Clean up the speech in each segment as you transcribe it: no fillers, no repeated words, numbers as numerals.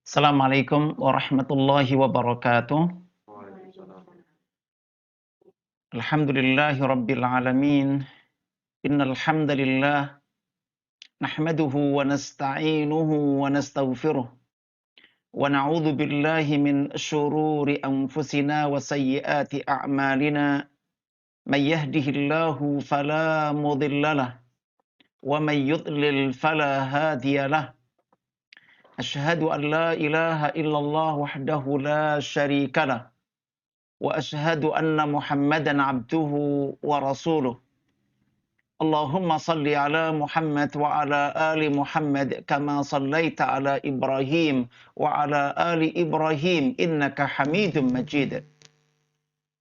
Assalamualaikum warahmatullahi wabarakatuh. Alhamdulillahi rabbil alamin. Innal hamdalillah nahmaduhu wa nasta'inuhu wa nastaghfiruh wa na'udzu billahi min syururi anfusina wa sayyiati a'malina. May yahdihillahu fala mudhillalah wa may yudlil fala hadiyalah. Asyhadu an la ilaha illallah wahdahu la syarikalah. وأشهد أن محمدا عبده ورسوله. اللهم صل على محمد وعلى آل محمد كما صليت على إبراهيم وعلى آل إبراهيم إنك حميد مجيد.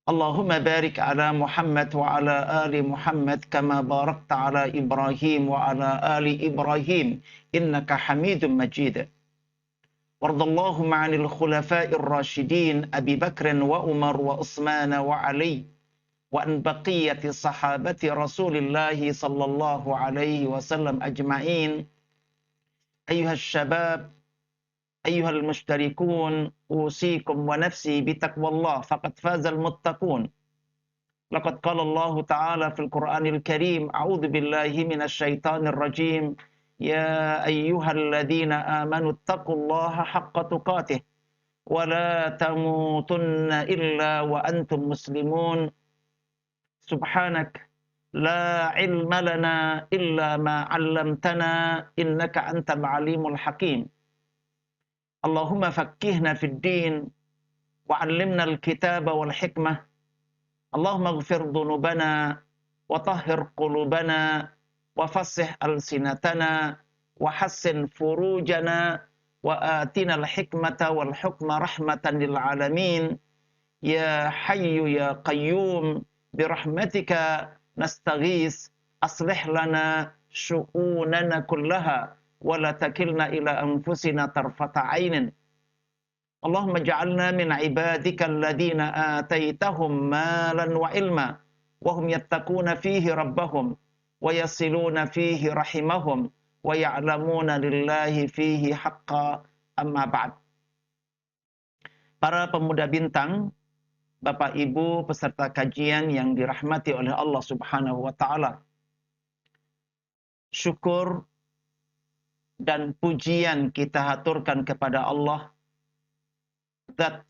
اللهم بارك على محمد وعلى آل محمد كما باركت على إبراهيم وعلى آل إبراهيم إنك حميد مجيد. وارض اللهم عن الخلفاء الراشدين أبي بكر وعمر وعثمان وعلي وعن بقية صحابة رسول الله صلى الله عليه وسلم أجمعين. أيها الشباب أيها المشتركون أوصيكم ونفسي بتقوى الله فقد فاز المتقون. لقد قال الله تعالى في القرآن الكريم أعوذ بالله من الشيطان الرجيم يا أيها الذين آمنوا اتقوا الله حق تقاته ولا تموتن إلا وأنتم مسلمون. سبحانك لا علم لنا إلا ما علمتنا إنك أنت العليم الحكيم. اللهم فقهنا في الدين وعلمنا الكتاب والحكمة. اللهم اغفر ذنوبنا وطهر قلوبنا وفصح ألسنتنا وحسن فروجنا وآتنا الحكمة والحكم رحمة للعالمين. يا حي يا قيوم برحمتك نستغيث أصلح لنا شؤوننا كلها ولا تكلنا إلى أنفسنا طرفة عين. اللهم اجعلنا من عبادك الذين آتيتهم مالا وعلما وهم يتقون فيه ربهم ويصلون فيه رحمهم ويعلمون لله فيه حقا. أما بعد. Para pemuda bintang, Bapak Ibu peserta kajian yang dirahmati oleh Allah Subhanahu wa taala. Syukur dan pujian kita haturkan kepada Allah, Zat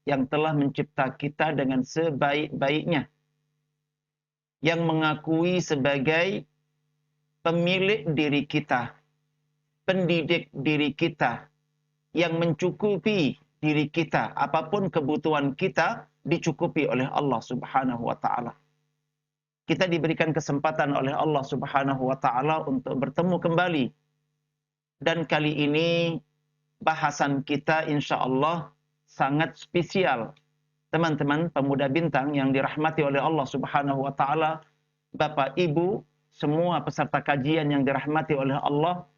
yang telah mencipta kita dengan sebaik-baiknya, yang mengakui sebagai pemilik diri kita, pendidik diri kita, yang mencukupi diri kita, apapun kebutuhan kita dicukupi oleh Allah Subhanahu wa taala. Kita diberikan kesempatan oleh Allah Subhanahu wa taala untuk bertemu kembali. Dan kali ini bahasan kita insyaallah sangat spesial. Teman-teman pemuda bintang yang dirahmati oleh Allah Subhanahu wa taala, Bapak Ibu, semua peserta kajian yang dirahmati oleh Allah,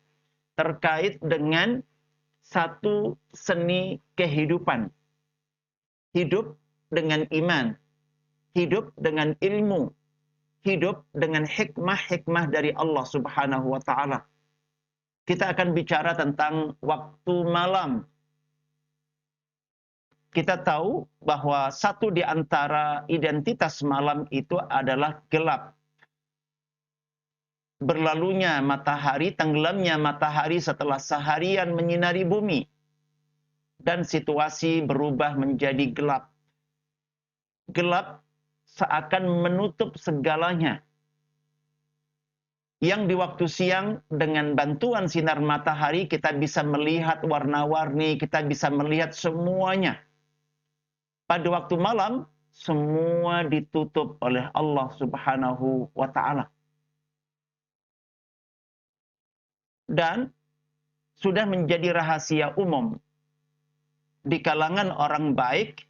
terkait dengan satu seni kehidupan. Hidup dengan iman, hidup dengan ilmu, hidup dengan hikmah-hikmah dari Allah Subhanahu wa taala. Kita akan bicara tentang waktu malam. Kita tahu bahwa satu di antara identitas malam itu adalah gelap. Berlalunya matahari, tenggelamnya matahari setelah seharian menyinari bumi. Dan situasi berubah menjadi gelap. Gelap seakan menutup segalanya. Yang di waktu siang dengan bantuan sinar matahari kita bisa melihat warna-warni, kita bisa melihat semuanya. Pada waktu malam semua ditutup oleh Allah Subhanahu wa taala. Dan sudah menjadi rahasia umum di kalangan orang baik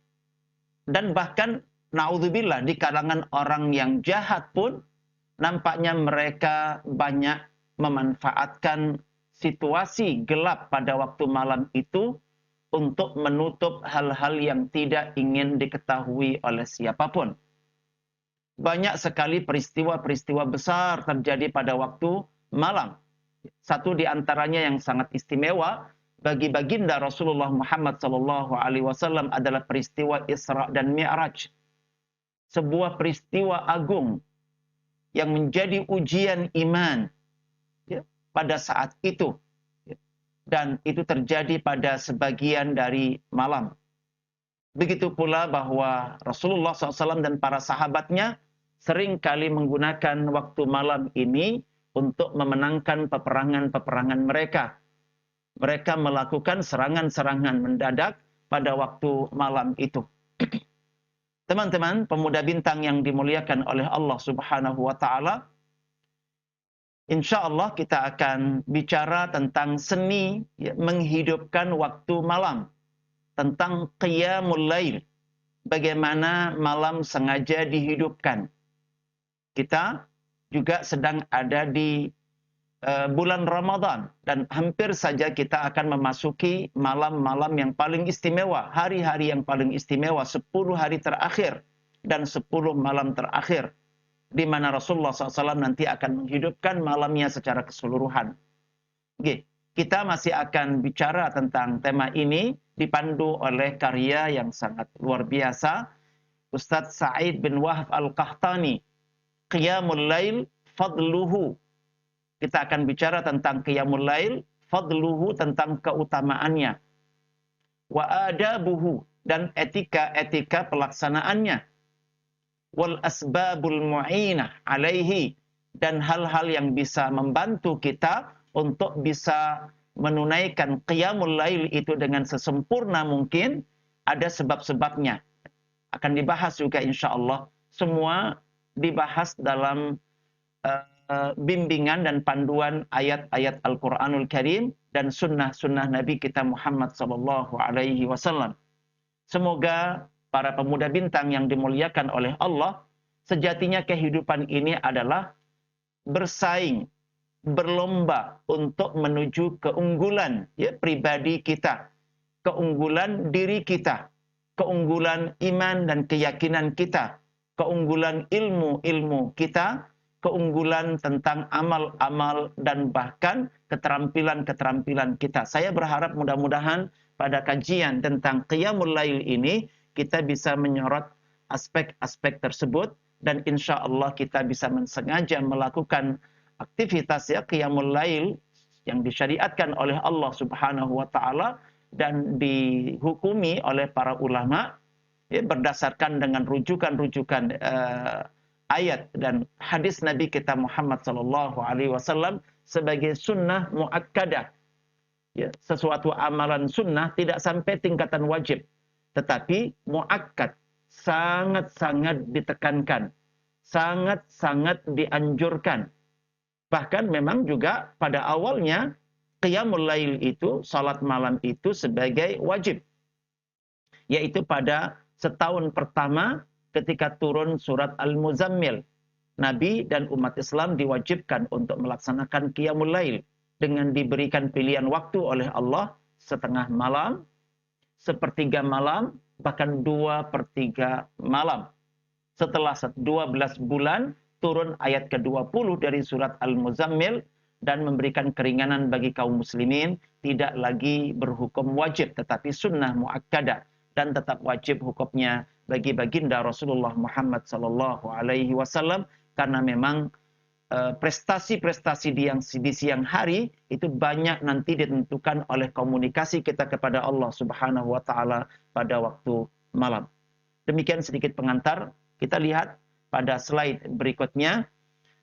dan bahkan naudzubillah di kalangan orang yang jahat pun nampaknya mereka banyak memanfaatkan situasi gelap pada waktu malam itu untuk menutup hal-hal yang tidak ingin diketahui oleh siapapun. Banyak sekali peristiwa-peristiwa besar terjadi pada waktu malam. Satu di antaranya yang sangat istimewa, bagi baginda Rasulullah Muhammad sallallahu alaihi wasallam adalah peristiwa Isra dan Mi'raj. Sebuah peristiwa agung yang menjadi ujian iman, ya, pada saat itu. Ya. Dan itu terjadi pada sebagian dari malam. Begitu pula bahwa Rasulullah SAW dan para sahabatnya sering kali menggunakan waktu malam ini untuk memenangkan peperangan-peperangan mereka. Mereka melakukan serangan-serangan mendadak pada waktu malam itu. Teman-teman, pemuda bintang yang dimuliakan oleh Allah Subhanahu wa taala, insya Allah kita akan bicara tentang seni, ya, menghidupkan waktu malam, tentang qiyamul lail, bagaimana malam sengaja dihidupkan. Kita juga sedang ada di bulan Ramadan, dan hampir saja kita akan memasuki malam-malam yang paling istimewa, hari-hari yang paling istimewa, 10 hari terakhir dan 10 malam terakhir, di mana Rasulullah SAW nanti akan menghidupkan malamnya secara keseluruhan. Oke, kita masih akan bicara tentang tema ini, dipandu oleh karya yang sangat luar biasa, Ustadz Sa'id bin Wahab Al-Qahtani, Qiyamul Lail Fadluhu. Kita akan bicara tentang Qiyamul Lail, fadluhu, tentang keutamaannya. Wa adabuhu, dan etika-etika pelaksanaannya. Wal asbabul mu'inah alaihi, dan hal-hal yang bisa membantu kita untuk bisa menunaikan Qiyamul Lail itu dengan sesempurna mungkin. Ada sebab-sebabnya. Akan dibahas juga insya Allah. Semua dibahas dalam bimbingan dan panduan ayat-ayat Al-Quranul Karim dan sunnah-sunnah Nabi kita Muhammad sallallahu alaihi wasallam. Semoga para pemuda bintang yang dimuliakan oleh Allah, sejatinya kehidupan ini adalah bersaing, berlomba untuk menuju keunggulan, ya, pribadi kita, keunggulan diri kita, keunggulan iman dan keyakinan kita, keunggulan ilmu-ilmu kita, keunggulan tentang amal-amal, dan bahkan keterampilan-keterampilan kita. Saya berharap mudah-mudahan pada kajian tentang Qiyamul Lail ini kita bisa menyorot aspek-aspek tersebut, dan insya Allah kita bisa sengaja melakukan aktivitas, ya, Qiyamul Lail yang disyariatkan oleh Allah Subhanahu wa taala dan dihukumi oleh para ulama, ya, berdasarkan dengan rujukan-rujukan ayat dan hadis Nabi kita Muhammad sallallahu alaihi wasallam sebagai sunnah muakkadah. Ya, sesuatu amalan sunnah tidak sampai tingkatan wajib, tetapi muakkad, sangat-sangat ditekankan, sangat-sangat dianjurkan. Bahkan memang juga pada awalnya Qiyamul Lail itu, salat malam itu, sebagai wajib. Yaitu pada setahun pertama ketika turun surat Al-Muzammil, Nabi dan umat Islam diwajibkan untuk melaksanakan Qiyamul Lail dengan diberikan pilihan waktu oleh Allah, setengah malam, sepertiga malam, bahkan 2/3 malam. Setelah 12 bulan, turun ayat ke-20 dari surat Al-Muzammil dan memberikan keringanan bagi kaum muslimin, tidak lagi berhukum wajib, tetapi sunnah muakkadah, dan tetap wajib hukumnya bagi baginda Rasulullah Muhammad sallallahu alaihi wasallam, karena memang prestasi-prestasi di siang hari itu banyak nanti ditentukan oleh komunikasi kita kepada Allah Subhanahu wa taala pada waktu malam. Demikian sedikit pengantar. Kita lihat pada slide berikutnya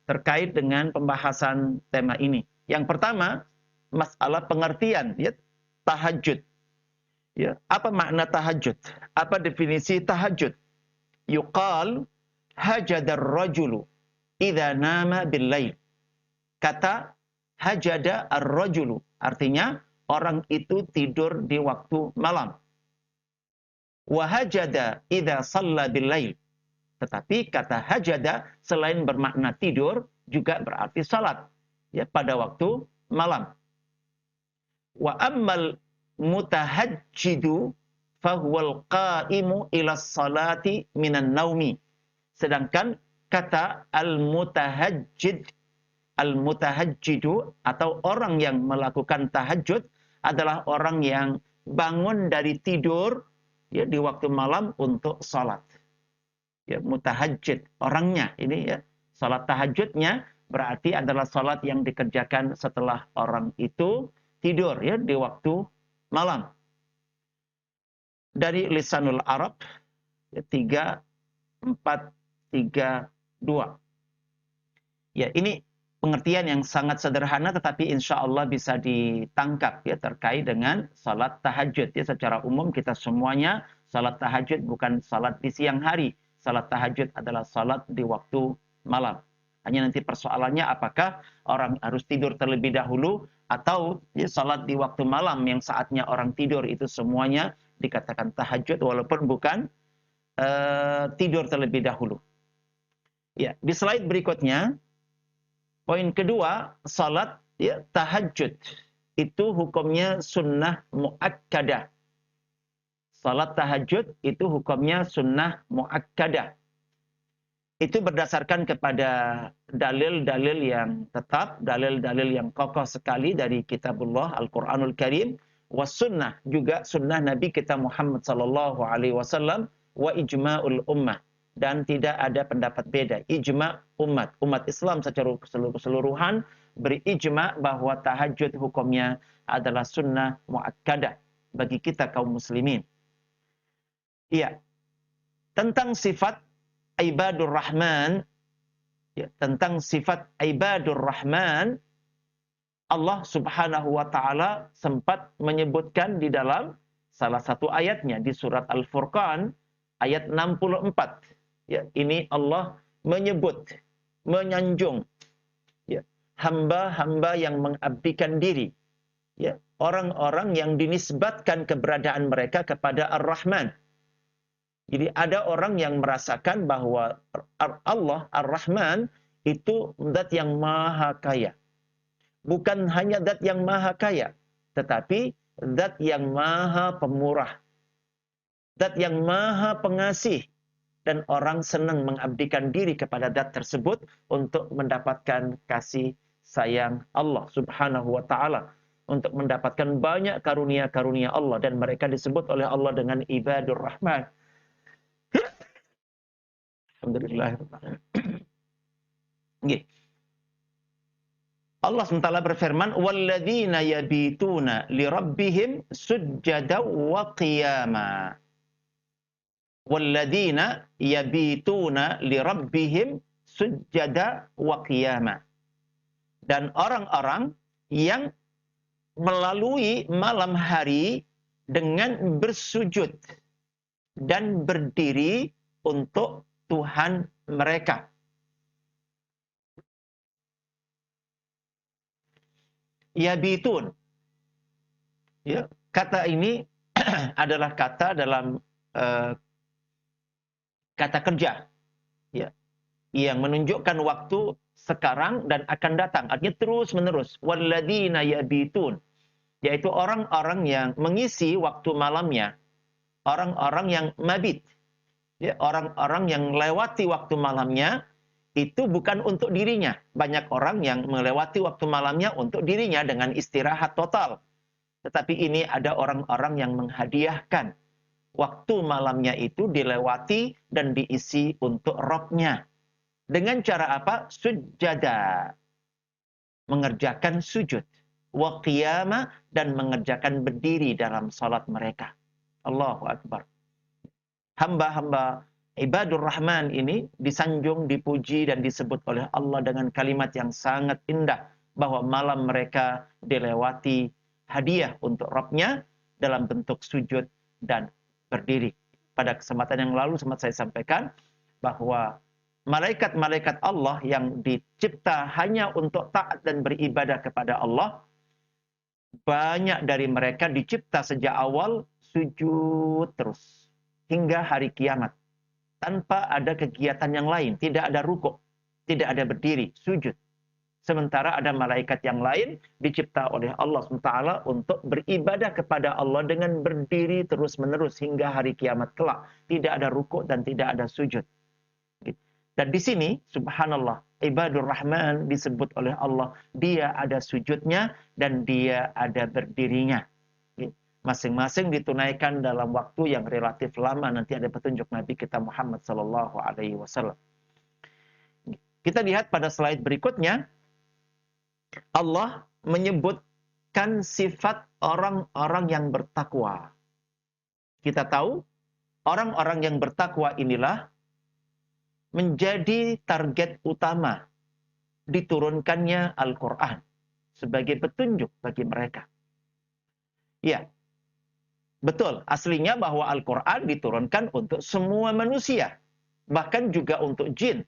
terkait dengan pembahasan tema ini. Yang pertama, masalah pengertian, ya, tahajud. Ya, apa makna tahajud? Apa definisi tahajud? Yuqal hajadar rajulu idza nama bil lail. Kata hajada ar-rajulu artinya orang itu tidur di waktu malam. Wa hajada idza shalla bil lail. Tetapi kata hajada selain bermakna tidur juga berarti salat, ya, pada waktu malam. Wa ammal mutahajjidu fahuwal qaimu ila salati minan naumi. Sedangkan kata al-mutahajjid, al-mutahajjidu atau orang yang melakukan tahajud adalah orang yang bangun dari tidur ya di waktu malam untuk salat. Ya, mutahajjid orangnya ini ya. Salat tahajudnya berarti adalah salat yang dikerjakan setelah orang itu tidur ya di waktu malam. Dari lisanul Arab ya, 3, 4, 3, 2. Ya, ini pengertian yang sangat sederhana tetapi insya Allah bisa ditangkap ya terkait dengan salat tahajud. Ya, secara umum kita semuanya salat tahajud bukan salat di siang hari. Salat tahajud adalah salat di waktu malam. Hanya nanti persoalannya apakah orang harus tidur terlebih dahulu atau ya, salat di waktu malam yang saatnya orang tidur itu semuanya dikatakan tahajud walaupun bukan tidur terlebih dahulu. Ya, di slide berikutnya, poin kedua, salat ya, tahajud itu hukumnya sunnah muakkadah. Salat tahajud itu hukumnya sunnah muakkadah. Itu berdasarkan kepada dalil-dalil yang tetap, dalil-dalil yang kokoh sekali dari kitabullah Al-Quranul Karim, was sunnah, juga sunnah Nabi kita Muhammad sallallahu alaihi wasallam, wa ijma'ul ummah. Dan tidak ada pendapat beda. Ijma' umat. Umat Islam secara keseluruhan berijma' bahwa tahajud hukumnya adalah sunnah muakkadah bagi kita kaum muslimin. Iya. Tentang sifat ibadur rahman, ya, tentang sifat ibadur rahman, Allah subhanahu wa ta'ala sempat menyebutkan di dalam salah satu ayatnya di surat Al-Furqan ayat 64. Ya, ini Allah menyebut, menyanjung ya, hamba-hamba yang mengabdikan diri. Ya, orang-orang yang dinisbatkan keberadaan mereka kepada Ar-Rahman. Jadi ada orang yang merasakan bahwa Allah Ar-Rahman itu zat yang maha kaya. Bukan hanya zat yang maha kaya, tetapi zat yang maha pemurah. Zat yang maha pengasih. Dan orang senang mengabdikan diri kepada zat tersebut untuk mendapatkan kasih sayang Allah subhanahu wa ta'ala. Untuk mendapatkan banyak karunia-karunia Allah. Dan mereka disebut oleh Allah dengan ibadur rahman. Alhamdulillah. Allah SWT berfirman, وَالَّذِينَ يَبِيتُونَ لِرَبِّهِمْ سُجَّدًا وَقِيَامًا. وَالَّذِينَ يَبِيتُونَ لِرَبِّهِمْ سُجَّدًا وَقِيَامًا. Dan orang-orang yang melalui malam hari dengan bersujud dan berdiri untuk Tuhan mereka. Yabitun. Ya, kata ini adalah kata dalam kata kerja. Ya, yang menunjukkan waktu sekarang dan akan datang. Artinya terus menerus. Walladzina yabitun. Yaitu orang-orang yang mengisi waktu malamnya. Orang-orang yang mabit. Ya, orang-orang yang melewati waktu malamnya itu bukan untuk dirinya. Banyak orang yang melewati waktu malamnya untuk dirinya dengan istirahat total. Tetapi ini ada orang-orang yang menghadiahkan waktu malamnya itu dilewati dan diisi untuk Rabb-nya. Dengan cara apa? Sujada. Mengerjakan sujud. Wa qiyama, dan mengerjakan berdiri dalam salat mereka. Allahu Akbar. Hamba-hamba ibadur rahman ini disanjung, dipuji, dan disebut oleh Allah dengan kalimat yang sangat indah. Bahwa malam mereka dilewati hadiah untuk Rabb-nya dalam bentuk sujud dan berdiri. Pada kesempatan yang lalu sempat saya sampaikan bahwa malaikat-malaikat Allah yang dicipta hanya untuk taat dan beribadah kepada Allah, banyak dari mereka dicipta sejak awal sujud terus hingga hari kiamat. Tanpa ada kegiatan yang lain. Tidak ada rukuk. Tidak ada berdiri. Sujud. Sementara ada malaikat yang lain dicipta oleh Allah SWT untuk beribadah kepada Allah dengan berdiri terus-menerus hingga hari kiamat kelak. Tidak ada rukuk dan tidak ada sujud. Dan di sini, subhanallah, ibadur rahman disebut oleh Allah. Dia ada sujudnya dan dia ada berdirinya. Masing-masing ditunaikan dalam waktu yang relatif lama. Nanti ada petunjuk Nabi kita Muhammad sallallahu alaihi wasallam. Kita lihat pada slide berikutnya, Allah menyebutkan sifat orang-orang yang bertakwa. Kita tahu orang-orang yang bertakwa inilah menjadi target utama diturunkannya Al-Quran sebagai petunjuk bagi mereka. Ya, betul. Aslinya bahwa Al-Quran diturunkan untuk semua manusia, bahkan juga untuk jin.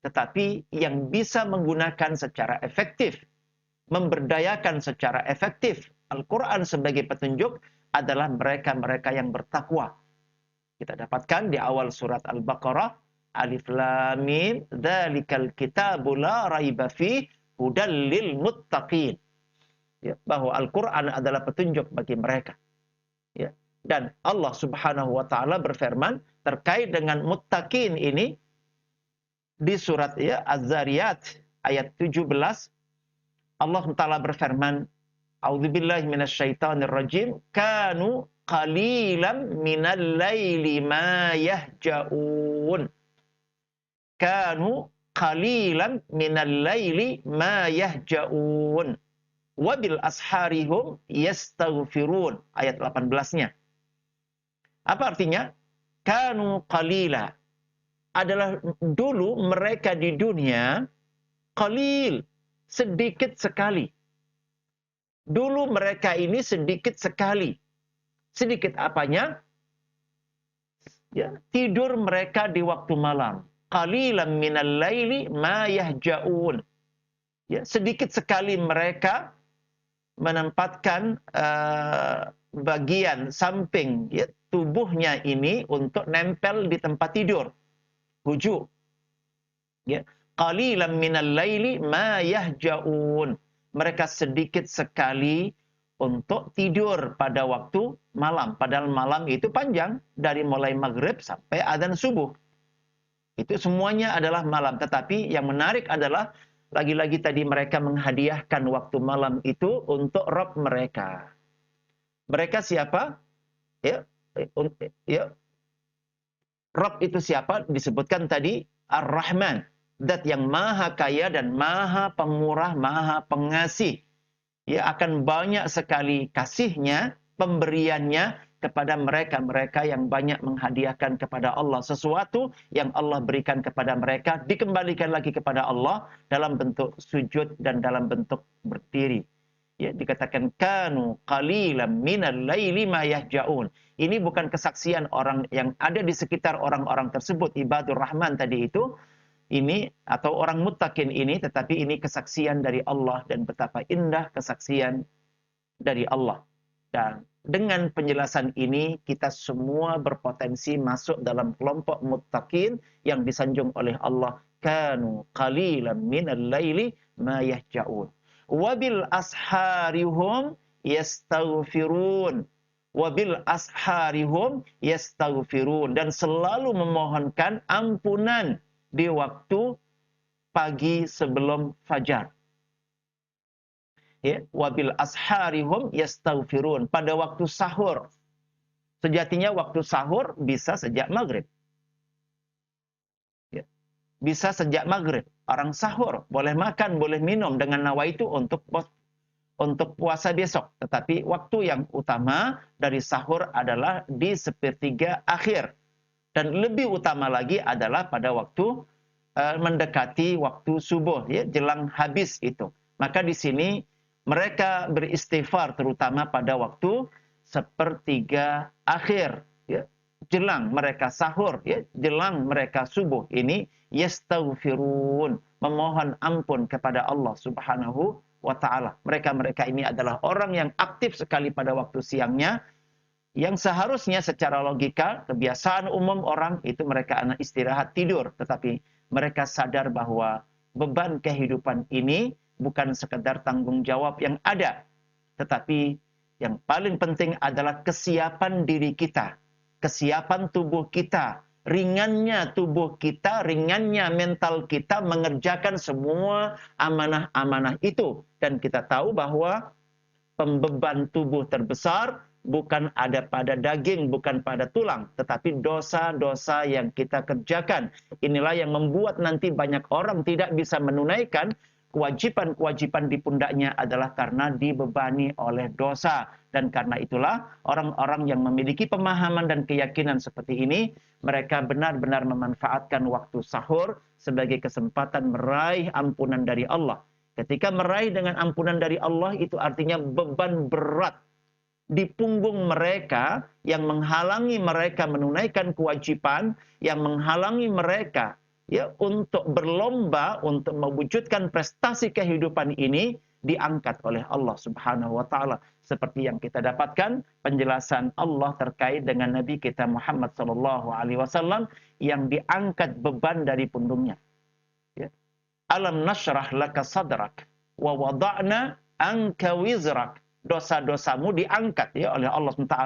Tetapi yang bisa menggunakan secara efektif, memberdayakan secara efektif Al-Quran sebagai petunjuk adalah mereka-mereka yang bertakwa. Kita dapatkan di awal surat Al-Baqarah, Alif Lam Mim, dzalikal kitabu la raiba fihi hudal lil muttaqin. Ya, bahwa Al-Quran adalah petunjuk bagi mereka. Ya. Dan Allah Subhanahu wa taala berfirman terkait dengan muttaqin ini di surat ya Az-Zariyat ayat 17, Allah taala berfirman, A'udzubillahi minasyaitonir rajim, kanu qalilan minal laili ma yahja'un. Kanu qalilan minal laili ma yahja'un. Wabil asharihum yastaghfirun. Ayat 18-nya. Apa artinya? Kanu qalila. Adalah dulu mereka di dunia qalil. Sedikit sekali. Dulu mereka ini sedikit sekali. Sedikit apanya? Ya, tidur mereka di waktu malam. Qalilan minal laili ma yahja'un. Ya, sedikit sekali mereka menempatkan bagian samping ya, tubuhnya ini untuk nempel di tempat tidur. Hujud. Ya. Qalilan minal laili ma yahja'un. Mereka sedikit sekali untuk tidur pada waktu malam. Padahal malam itu panjang. Dari mulai maghrib sampai adzan subuh. Itu semuanya adalah malam. Tetapi yang menarik adalah lagi-lagi tadi mereka menghadiahkan waktu malam itu untuk Rabb mereka. Mereka siapa? Ya, Rabb itu siapa? Disebutkan tadi Ar-Rahman. Zat yang maha kaya dan maha pemurah, maha pengasih. Ya, akan banyak sekali kasihnya, pemberiannya kepada mereka-mereka yang banyak menghadiahkan kepada Allah sesuatu yang Allah berikan kepada mereka, dikembalikan lagi kepada Allah dalam bentuk sujud dan dalam bentuk berdiri. Ya, dikatakan kanu qalilan minal laili ma yahja'un. Ini bukan kesaksian orang yang ada di sekitar orang-orang tersebut, ibadur rahman tadi itu, ini atau orang muttaqin ini, tetapi ini kesaksian dari Allah dan betapa indah kesaksian dari Allah. Dan dengan penjelasan ini kita semua berpotensi masuk dalam kelompok muttaqin yang disanjung oleh Allah, kanu qalilan minal laili ma yahja'un. Wabil asharihum yastaghfirun. Wabil asharihum yastaghfirun. Dan selalu memohonkan ampunan di waktu pagi sebelum fajar. Ya, wabil asharihum yastaghfirun. Pada waktu sahur. Sejatinya waktu sahur bisa sejak maghrib. Ya, bisa sejak maghrib. Orang sahur boleh makan, boleh minum dengan nawaitu untuk puasa besok. Tetapi waktu yang utama dari sahur adalah di sepertiga akhir. Dan lebih utama lagi adalah pada waktu mendekati waktu subuh, ya, jelang habis itu. Maka di sini mereka beristighfar terutama pada waktu sepertiga akhir, ya, jelang mereka sahur, ya, jelang mereka subuh ini yastaghfirun, memohon ampun kepada Allah Subhanahu wa taala. Mereka-mereka ini adalah orang yang aktif sekali pada waktu siangnya, yang seharusnya secara logika kebiasaan umum orang itu mereka anak istirahat tidur, tetapi mereka sadar bahwa beban kehidupan ini bukan sekedar tanggung jawab yang ada, tetapi yang paling penting adalah kesiapan diri kita, kesiapan tubuh kita, ringannya tubuh kita, ringannya mental kita mengerjakan semua amanah-amanah itu. Dan kita tahu bahwa pembeban tubuh terbesar bukan ada pada daging, bukan pada tulang, tetapi dosa-dosa yang kita kerjakan. Inilah yang membuat nanti banyak orang tidak bisa menunaikan kewajiban-kewajiban di pundaknya adalah karena dibebani oleh dosa. Dan karena itulah orang-orang yang memiliki pemahaman dan keyakinan seperti ini, mereka benar-benar memanfaatkan waktu sahur sebagai kesempatan meraih ampunan dari Allah. Ketika meraih dengan ampunan dari Allah, itu artinya beban berat di punggung mereka yang menghalangi mereka menunaikan kewajiban, yang menghalangi mereka ya untuk berlomba untuk mewujudkan prestasi kehidupan ini, diangkat oleh Allah Subhanahu wa taala. Seperti yang kita dapatkan penjelasan Allah terkait dengan Nabi kita Muhammad sallallahu alaihi wasallam yang diangkat beban dari punggungnya. Ya. Alam nashrah laka sadrak wa wada'na anka wizrak. Dosa-dosamu diangkat ya oleh Allah SWT.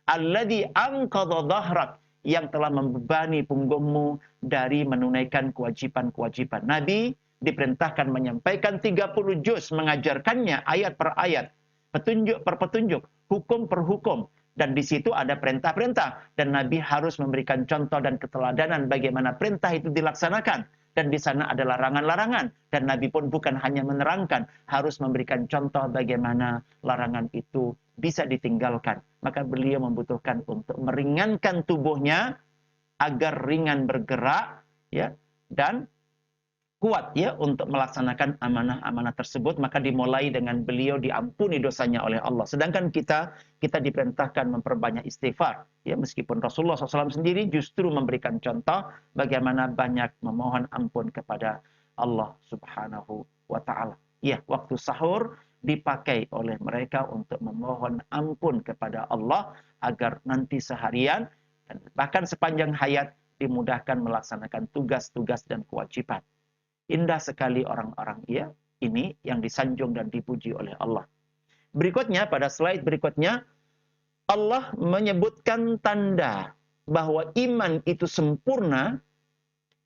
Alladzi anqadha dhahrak, yang telah membebani punggungmu dari menunaikan kewajiban-kewajiban. Nabi diperintahkan menyampaikan 30 juz, mengajarkannya ayat per ayat, petunjuk per petunjuk, hukum per hukum. Dan di situ ada perintah-perintah. Dan Nabi harus memberikan contoh dan keteladanan bagaimana perintah itu dilaksanakan. Dan di sana ada larangan-larangan. Dan Nabi pun bukan hanya menerangkan, harus memberikan contoh bagaimana larangan itu bisa ditinggalkan. Maka beliau membutuhkan untuk meringankan tubuhnya agar ringan bergerak ya dan kuat ya untuk melaksanakan amanah-amanah tersebut. Maka dimulai dengan beliau diampuni dosanya oleh Allah. Sedangkan kita diperintahkan memperbanyak istighfar. Ya, meskipun Rasulullah SAW sendiri justru memberikan contoh bagaimana banyak memohon ampun kepada Allah Subhanahu wa taala. Ya, waktu sahur dipakai oleh mereka untuk memohon ampun kepada Allah agar nanti seharian dan bahkan sepanjang hayat dimudahkan melaksanakan tugas-tugas dan kewajiban. Indah sekali orang-orang ini yang disanjung dan dipuji oleh Allah. Berikutnya, pada slide berikutnya, Allah menyebutkan tanda bahwa iman itu sempurna,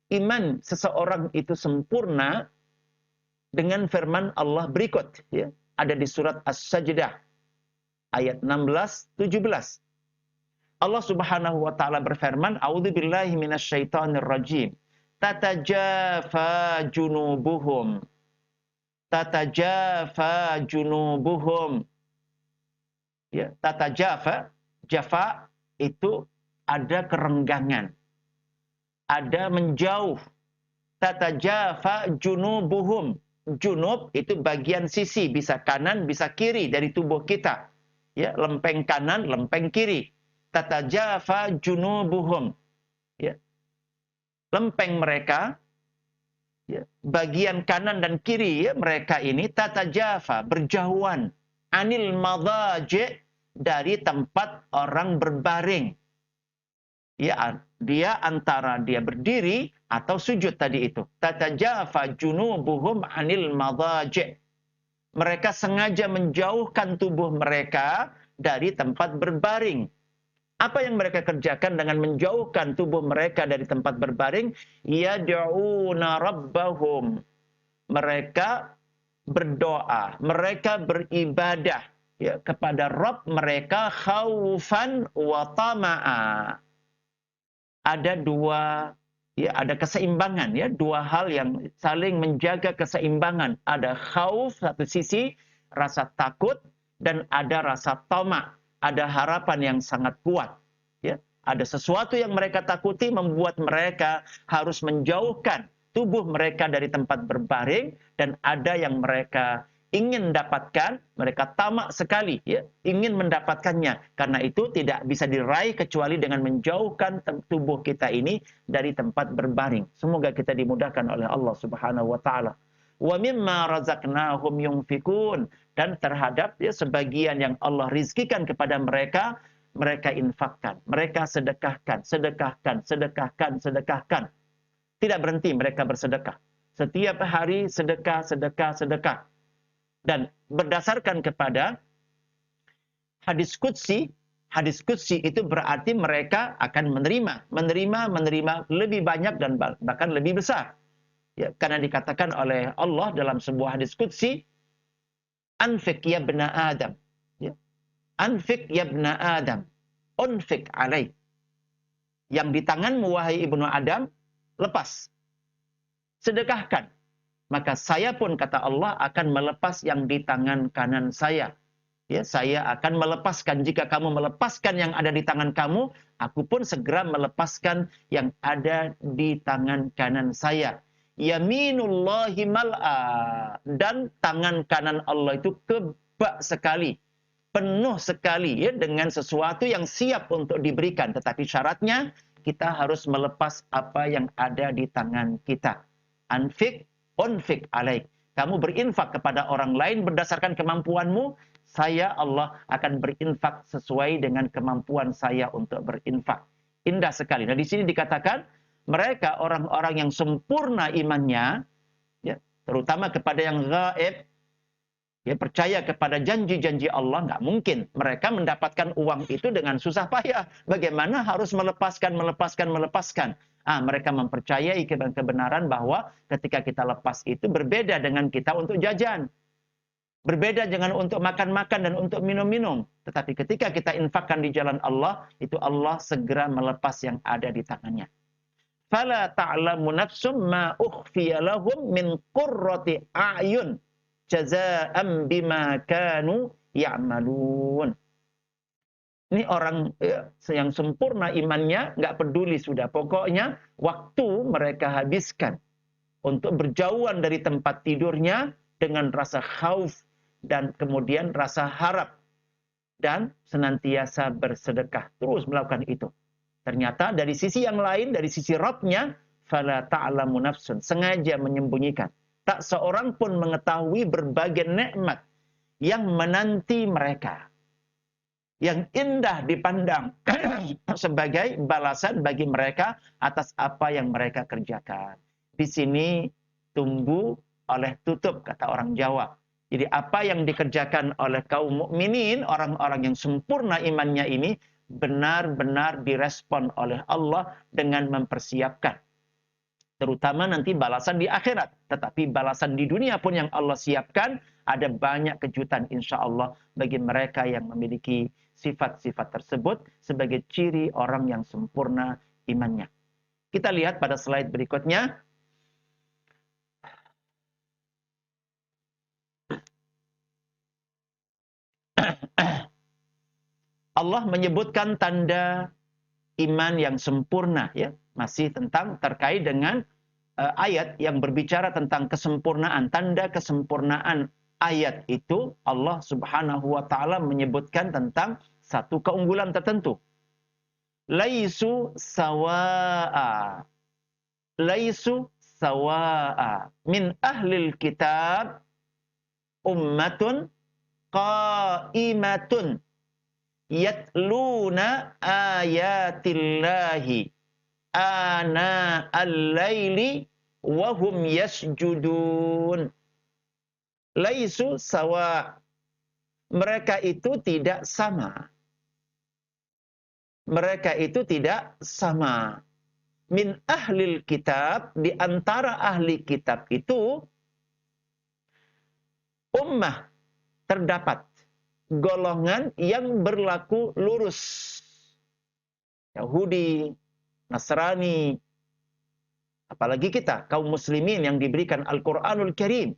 iman seseorang itu sempurna dengan firman Allah berikut. Ya. Ada di surat As-Sajdah, ayat 16-17. Allah Subhanahu wa taala berfirman, "A'udzubillahi minasyaitonirrajim. Tatajafa junubuhum. Tatajafa junubuhum." Ya, tatajafa, jafa itu ada kerenggangan, ada menjauh. Tatajafa junubuhum. Junub itu bagian sisi, bisa kanan, bisa kiri dari tubuh kita. Ya, lempeng kanan, lempeng kiri. Tatajafa junubuhum. Ya. Lempeng mereka, ya, bagian kanan dan kiri ya, mereka ini tatajafa, berjauhan, anil madaji, dari tempat orang berbaring. Ya, dia antara dia berdiri atau sujud tadi itu. Tatajafa junubuhum anil madaji. Mereka sengaja menjauhkan tubuh mereka dari tempat berbaring. Apa yang mereka kerjakan dengan menjauhkan tubuh mereka dari tempat berbaring? Yad'una rabbahum. Mereka berdoa, mereka beribadah ya, kepada Rabb mereka khaufan wa tama'a. Ada dua ya, ada keseimbangan ya, dua hal yang saling menjaga keseimbangan. Ada khauf satu sisi, rasa takut, dan ada rasa tama, ada harapan yang sangat kuat ya. Ada sesuatu yang mereka takuti membuat mereka harus menjauhkan tubuh mereka dari tempat berbaring, dan ada yang mereka ingin dapatkan, mereka tamak sekali ya, ingin mendapatkannya. Karena itu tidak bisa diraih kecuali dengan menjauhkan tubuh kita ini dari tempat berbaring. Semoga kita dimudahkan oleh Allah Subhanahu wa taala. Wa mimma razaqnahum yunfikun, dan terhadap ya sebagian yang Allah rizkikan kepada mereka, mereka infakkan, mereka sedekahkan, sedekahkan, sedekahkan, sedekahkan. Tidak berhenti mereka bersedekah. Setiap hari sedekah, sedekah, sedekah. Dan berdasarkan kepada hadis qudsi itu berarti mereka akan menerima lebih banyak dan bahkan lebih besar. Ya, karena dikatakan oleh Allah dalam sebuah hadis qudsi, "Anfiq ya bena Adam." Ya. Anfik yabna Adam, unfik alaik. Yang di tanganmu, wahai ibnu Adam, lepas. Sedekahkan. Maka saya pun, kata Allah, akan melepas yang di tangan kanan saya. Ya, saya akan melepaskan. Jika kamu melepaskan yang ada di tangan kamu, aku pun segera melepaskan yang ada di tangan kanan saya. Yaminullahi mal'a. Dan tangan kanan Allah itu kebak sekali, penuh sekali, ya, dengan sesuatu yang siap untuk diberikan. Tetapi syaratnya kita harus melepas apa yang ada di tangan kita. Anfik, unfik alaik. Kamu berinfak kepada orang lain berdasarkan kemampuanmu, saya Allah akan berinfak sesuai dengan kemampuan saya untuk berinfak. Indah sekali. Nah, di sini dikatakan mereka orang-orang yang sempurna imannya, ya, terutama kepada yang gaib, ya, percaya kepada janji-janji Allah, nggak mungkin mereka mendapatkan uang itu dengan susah payah. Bagaimana harus melepaskan. Mereka mempercayai kebenaran bahwa ketika kita lepas itu berbeda dengan kita untuk jajan. Berbeda dengan untuk makan-makan dan untuk minum-minum. Tetapi ketika kita infakkan di jalan Allah, itu Allah segera melepas yang ada di tangannya. Fala ta'lamu nafsum ma ukhfiya lahum min qurrati a'yun jazaa'an bima kanu ya'malun. Ini orang yang sempurna imannya, nggak peduli sudah. Pokoknya waktu mereka habiskan untuk berjauhan dari tempat tidurnya dengan rasa khauf dan kemudian rasa harap, dan senantiasa bersedekah, terus melakukan itu. Ternyata dari sisi yang lain, dari sisi Rabbnya, fala ta'lamu nafsun, sengaja menyembunyikan. Tak seorang pun mengetahui berbagai nikmat yang menanti mereka, yang indah dipandang sebagai balasan bagi mereka atas apa yang mereka kerjakan. Di sini tumbuh oleh tutup, kata orang Jawa. Jadi apa yang dikerjakan oleh kaum mukminin, orang-orang yang sempurna imannya ini, benar-benar direspon oleh Allah dengan mempersiapkan. Terutama nanti balasan di akhirat. Tetapi balasan di dunia pun yang Allah siapkan, ada banyak kejutan insya Allah bagi mereka yang memiliki sifat-sifat tersebut sebagai ciri orang yang sempurna imannya. Kita lihat pada slide berikutnya. Allah menyebutkan tanda iman yang sempurna, ya, masih terkait dengan ayat yang berbicara tentang kesempurnaan. Tanda kesempurnaan ayat itu Allah Subhanahu wa taala menyebutkan tentang satu keunggulan tertentu. Laisu sawaa. Laisu sawaa min ahlil kitab ummatun qaimatun yatluna ayatillahi ana al-laili wa hum yasjudun. Laisu sawa. Mereka itu tidak sama. Mereka itu tidak sama. Min ahlil kitab, di antara ahli kitab itu, ummah, terdapat golongan yang berlaku lurus. Yahudi, Nasrani, apalagi kita, kaum muslimin yang diberikan Al-Quranul Karim.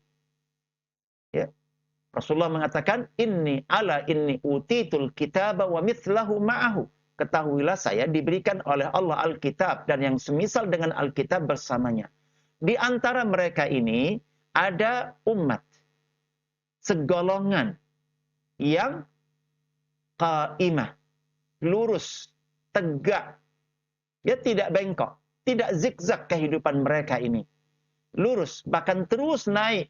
Ya. Rasulullah mengatakan, inni utitul kitaba wa mithlahu ma'ahu. Ketahuilah saya diberikan oleh Allah Alkitab dan yang semisal dengan Alkitab bersamanya. Di antara mereka ini ada umat, segolongan yang qaimah, lurus, tegak, ya, tidak bengkok, tidak zigzag kehidupan mereka ini. Lurus, bahkan terus naik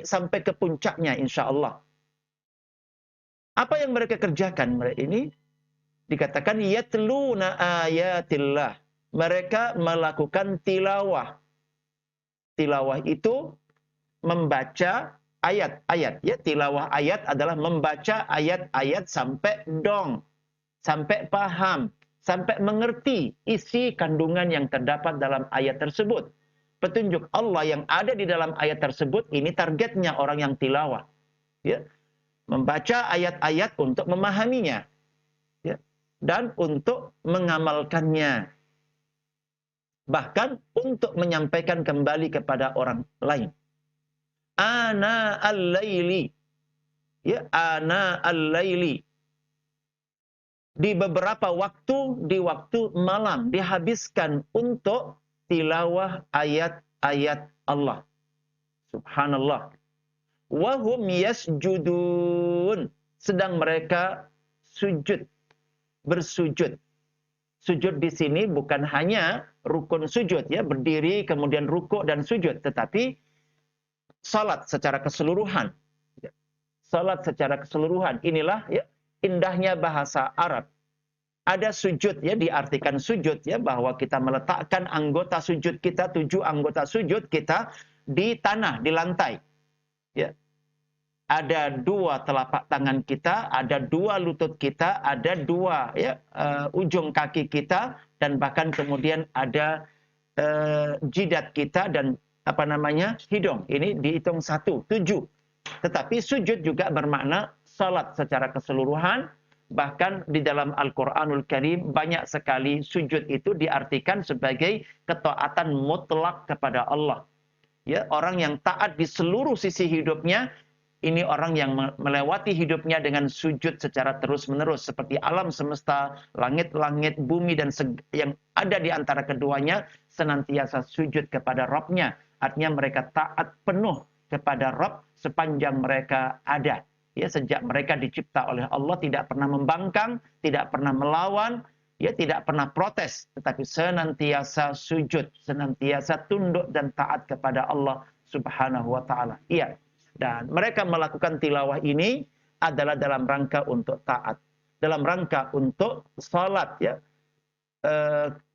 sampai ke puncaknya insya Allah. Apa yang mereka kerjakan mereka ini? Dikatakan yatluna ayatillah. Mereka melakukan tilawah. Tilawah itu membaca ayat-ayat. Ya, tilawah ayat adalah membaca ayat-ayat sampai dong, sampai paham, sampai mengerti isi kandungan yang terdapat dalam ayat tersebut. Petunjuk Allah yang ada di dalam ayat tersebut, ini targetnya orang yang tilawah. Ya. membaca ayat-ayat untuk memahaminya, ya, dan untuk mengamalkannya, bahkan untuk menyampaikan kembali kepada orang lain. Ana al-laili, ya, ana al-laili. Di beberapa waktu, di waktu malam dihabiskan untuk tilawah ayat-ayat Allah. Subhanallah. Wahum yasjudun. Sedang mereka sujud, bersujud. Sujud di sini bukan hanya rukun sujud, ya, berdiri kemudian rukuk dan sujud, tetapi salat secara keseluruhan. Salat secara keseluruhan. Inilah, ya, indahnya bahasa Arab. Ada sujud, ya, diartikan sujud, ya, bahwa kita meletakkan anggota sujud kita, 7 anggota sujud kita di tanah, di lantai. Ya. Ada 2 telapak tangan kita, ada 2 lutut kita, ada 2, ya, ujung kaki kita, dan bahkan kemudian ada jidat kita dan hidung. Ini dihitung 1, 7. Tetapi sujud juga bermakna salat secara keseluruhan. Bahkan di dalam Al-Quranul Karim banyak sekali sujud itu diartikan sebagai ketaatan mutlak kepada Allah. Ya, orang yang taat di seluruh sisi hidupnya, ini orang yang melewati hidupnya dengan sujud secara terus-menerus. Seperti alam semesta, langit-langit, bumi, dan yang ada di antara keduanya senantiasa sujud kepada Rabb-nya. Artinya mereka taat penuh kepada Rabb sepanjang mereka ada. Ya, sejak mereka dicipta oleh Allah tidak pernah membangkang, tidak pernah melawan, ya, tidak pernah protes, tetapi senantiasa sujud, senantiasa tunduk dan taat kepada Allah Subhanahu wa taala. Iya. Dan mereka melakukan tilawah ini adalah dalam rangka untuk taat, dalam rangka untuk salat, ya,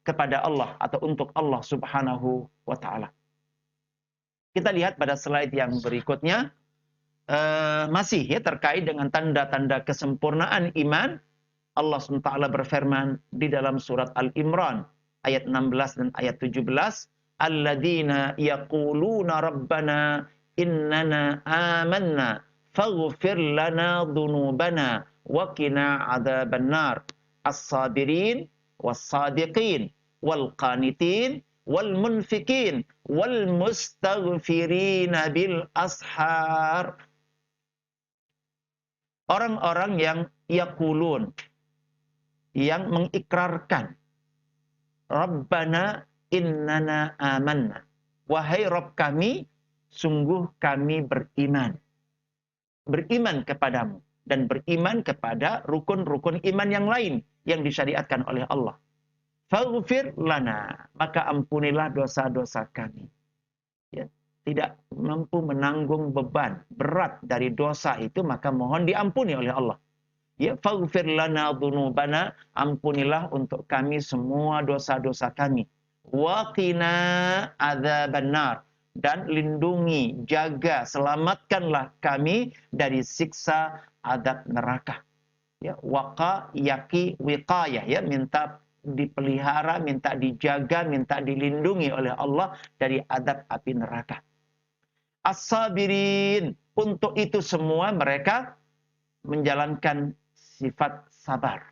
kepada Allah atau untuk Allah Subhanahu wa taala. Kita lihat pada slide yang berikutnya. Masih, ya, terkait dengan tanda-tanda kesempurnaan iman. Allah SWT berfirman di dalam surat Al-Imran ayat 16 dan ayat 17, alladzina yaquluna rabbana innana amanna faghfir lana dhunubana wa qina adzabannar as-sabirin was-sadiqin wal qanitin wal munfikin wal mustaghfirina bil ashar. Orang-orang yang yaqulun, yang mengikrarkan, Rabbana innana amanna. Wahai Rabb kami, sungguh kami beriman. Beriman kepadamu. Dan beriman kepada rukun-rukun iman yang lain yang disyariatkan oleh Allah. Faghfir lana. Maka ampunilah dosa-dosa kami. Ya. Tidak mampu menanggung beban berat dari dosa itu, maka mohon diampuni oleh Allah. Ya, faghfir lana dzunubana, ampunilah untuk kami semua dosa-dosa kami. Wa qina adzabannar, dan lindungi, jaga, selamatkanlah kami dari siksa azab neraka. Ya, waqa yaqi wiqayah, ya, minta dipelihara, minta dijaga, minta dilindungi oleh Allah dari azab api neraka. As-sabirin, untuk itu semua mereka menjalankan sifat sabar.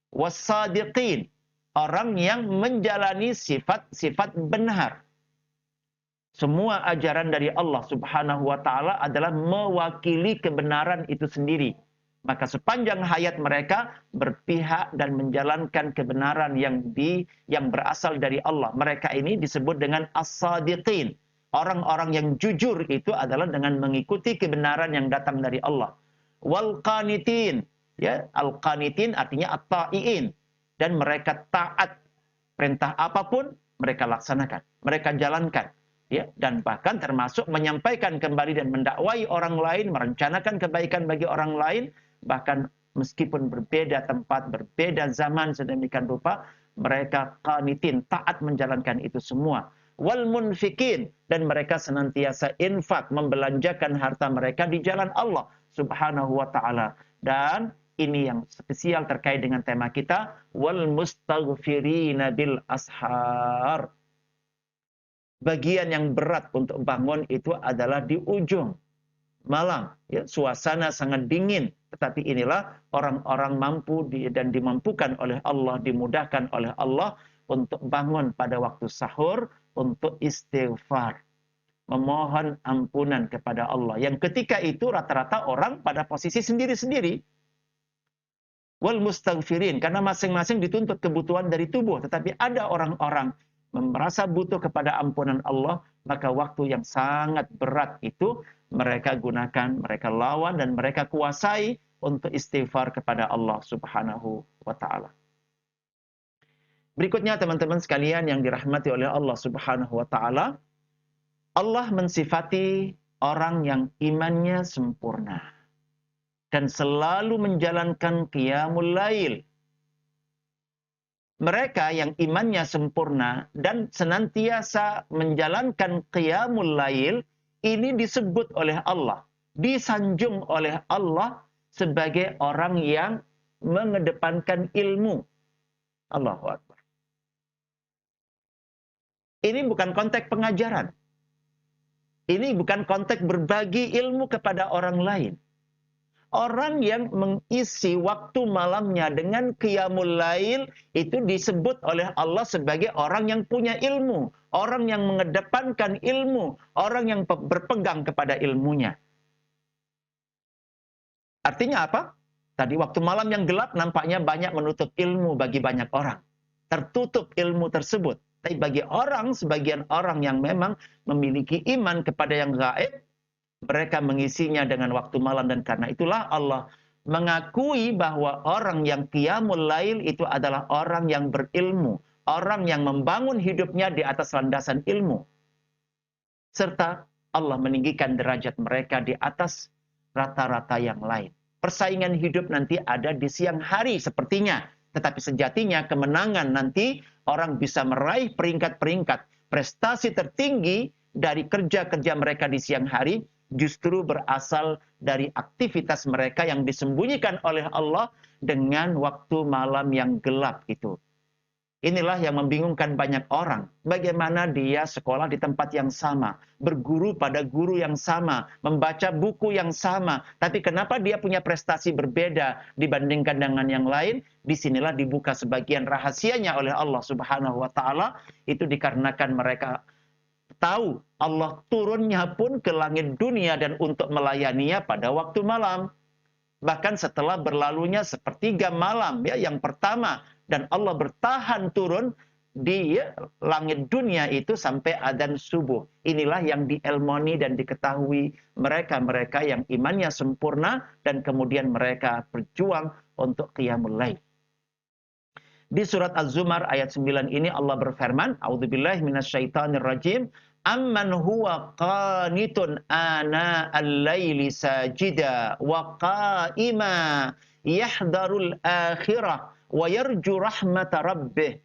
Was-sadiqin, orang yang menjalani sifat-sifat benar. Semua ajaran dari Allah Subhanahu wa taala adalah mewakili kebenaran itu sendiri. Maka sepanjang hayat mereka berpihak dan menjalankan kebenaran yang berasal dari Allah. Mereka ini disebut dengan as-sadiqin. Orang-orang yang jujur itu adalah dengan mengikuti kebenaran yang datang dari Allah. Wal qanitin, ya, al-qanitin artinya at-ta'iin, dan mereka taat, perintah apapun mereka laksanakan, mereka jalankan, ya, dan bahkan termasuk menyampaikan kembali dan mendakwai orang lain, merencanakan kebaikan bagi orang lain, bahkan meskipun berbeda tempat, berbeda zaman sedemikian rupa, mereka qanitin, taat menjalankan itu semua. Wal munfikin, dan mereka senantiasa infak, membelanjakan harta mereka di jalan Allah Subhanahu wa taala. Dan ini yang spesial terkait dengan tema kita, wal mustaghfirina bil ashar. Bagian yang berat untuk bangun itu adalah di ujung. malam. Ya, suasana sangat dingin. Tetapi inilah orang-orang mampu dan dimampukan oleh Allah, dimudahkan oleh Allah untuk bangun pada waktu sahur, untuk istighfar. Memohon ampunan kepada Allah. Yang ketika itu rata-rata orang pada posisi sendiri-sendiri. Wal mustaghfirin, karena masing-masing dituntut kebutuhan dari tubuh, tetapi ada orang-orang merasa butuh kepada ampunan Allah, maka waktu yang sangat berat itu mereka gunakan, mereka lawan dan mereka kuasai untuk istighfar kepada Allah Subhanahu wa taala. Berikutnya teman-teman sekalian yang dirahmati oleh Allah Subhanahu wa taala, Allah mensifati orang yang imannya sempurna dan selalu menjalankan qiyamul lail. Mereka yang imannya sempurna dan senantiasa menjalankan qiyamul lail, ini disebut oleh Allah, disanjung oleh Allah sebagai orang yang mengedepankan ilmu. Allahu Akbar. Ini bukan konteks pengajaran. Ini bukan konteks berbagi ilmu kepada orang lain. Orang yang mengisi waktu malamnya dengan qiyamul lail itu disebut oleh Allah sebagai orang yang punya ilmu, orang yang mengedepankan ilmu, orang yang berpegang kepada ilmunya. Artinya apa? Tadi waktu malam yang gelap nampaknya banyak menutup ilmu bagi banyak orang. Tertutup ilmu tersebut. Tapi bagi orang, sebagian orang yang memang memiliki iman kepada yang gaib, mereka mengisinya dengan waktu malam, dan karena itulah Allah mengakui bahwa orang yang qiyamul lail itu adalah orang yang berilmu, orang yang membangun hidupnya di atas landasan ilmu. Serta Allah meninggikan derajat mereka di atas rata-rata yang lain. Persaingan hidup nanti ada di siang hari sepertinya, tetapi sejatinya kemenangan nanti orang bisa meraih peringkat-peringkat. Prestasi tertinggi dari kerja-kerja mereka di siang hari justru berasal dari aktivitas mereka yang disembunyikan oleh Allah dengan waktu malam yang gelap itu. Inilah yang membingungkan banyak orang. Bagaimana dia sekolah di tempat yang sama, berguru pada guru yang sama, membaca buku yang sama, tapi kenapa dia punya prestasi berbeda dibandingkan dengan yang lain? Disinilah dibuka sebagian rahasianya oleh Allah Subhanahu wa taala. Itu dikarenakan mereka tahu Allah turunnya pun ke langit dunia dan untuk melayaninya pada waktu malam. Bahkan setelah berlalunya sepertiga malam ya yang pertama, dan Allah bertahan turun di langit dunia itu sampai adzan subuh. Inilah yang diilmoni dan diketahui mereka-mereka yang imannya sempurna dan kemudian mereka berjuang untuk qiyamul lail. Di surat Az-Zumar ayat 9 ini Allah berfirman, A'udzubillahi minasyaitonirrajim, amman huwa qanitun ana al-laili sajida wa qa'ima yahdharul akhirah wa yarju rahmata rabbih.